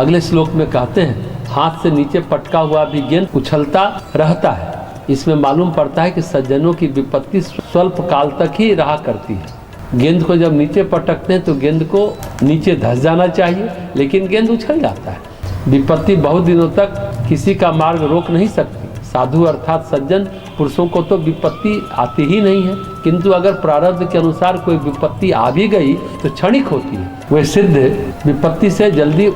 अगले श्लोक में कहते हैं, हाथ से नीचे पटका हुआ भी गेंद उछलता रहता है। इसमें मालूम पड़ता है कि सज्जनों की विपत्ति स्वल्प काल तक ही रहा करती है। गेंद को जब नीचे पटकते हैं तो गेंद को नीचे धंस जाना चाहिए, लेकिन गेंद उछल जाता है। विपत्ति बहुत दिनों तक किसी का मार्ग रोक नहीं सकती। साधु अर्थात सज्जन पुरुषों को तो विपत्ति आती ही नहीं है, किंतु अगर प्रारब्ध के अनुसार कोई विपत्ति आ भी गई तो क्षणिक होती है। वे सिद्ध विपत्ति से जल्दी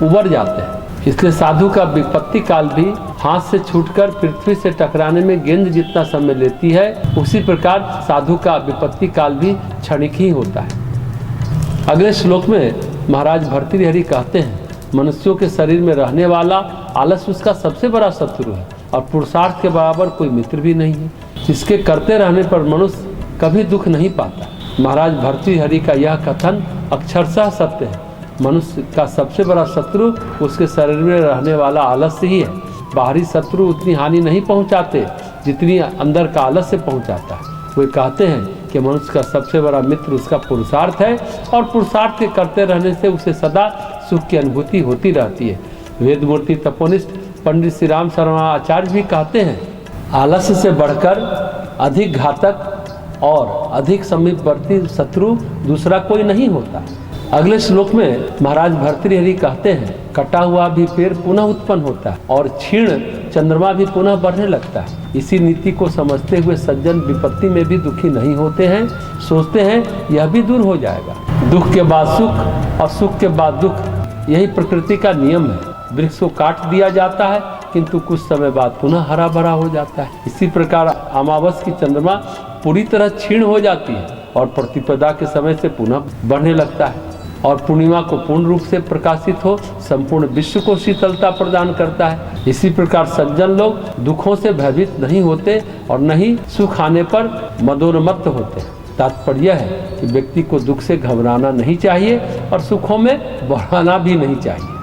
उबर जाते हैं। इसलिए साधु का विपत्ति काल भी हाथ से छूटकर पृथ्वी से टकराने में गेंद जितना समय लेती है, उसी प्रकार साधु का विपत्ति काल भी क्षणिक ही होता है। अगले श्लोक में महाराज भर्तृहरि कहते हैं, मनुष्यों के शरीर में रहने वाला आलस उसका सबसे बड़ा शत्रु है और पुरुषार्थ के बराबर कोई मित्र भी नहीं है। जिसके करते रहने पर मनुष्य कभी दुख नहीं पाता। महाराज भर्तृहरि का यह कथन अक्षरशः सत्य है। मनुष्य का सबसे बड़ा शत्रु उसके शरीर में रहने वाला आलस्य ही है। बाहरी शत्रु उतनी हानि नहीं पहुंचाते जितनी अंदर का आलस्य पहुंचाता है। वे कहते हैं कि मनुष्य का सबसे बड़ा मित्र उसका पुरुषार्थ है और पुरुषार्थ के करते रहने से उसे सदा सुख की अनुभूति होती रहती है। वेदमूर्ति तपोनिष्ठ पंडित श्री राम शर्मा आचार्य भी कहते हैं, आलस्य से बढ़कर अधिक घातक और अधिक समीपवर्ती शत्रु दूसरा कोई नहीं होता। अगले श्लोक में महाराज भर्तृहरि कहते हैं, कटा हुआ भी पेड़ पुनः उत्पन्न होता है और क्षीण चंद्रमा भी पुनः बढ़ने लगता है। इसी नीति को समझते हुए सज्जन विपत्ति में भी दुखी नहीं होते हैं, सोचते हैं यह भी दूर हो जाएगा। दुख के बाद सुख और सुख के बाद दुख, यही प्रकृति का नियम है। वृक्ष को काट दिया जाता है किंतु कुछ समय बाद पुनः हरा भरा हो जाता है। इसी प्रकार अमावस की चंद्रमा पूरी तरह क्षीण हो जाती है और प्रतिपदा के समय से पुनः बढ़ने लगता है और पूर्णिमा को पूर्ण रूप से प्रकाशित हो संपूर्ण विश्व को शीतलता प्रदान करता है। इसी प्रकार सज्जन लोग दुखों से भयभीत नहीं होते और न ही सुख आने पर मदोन्मत्त होते। तात्पर्य है कि व्यक्ति को दुख से घबराना नहीं चाहिए और सुखों में बढ़ाना भी नहीं चाहिए।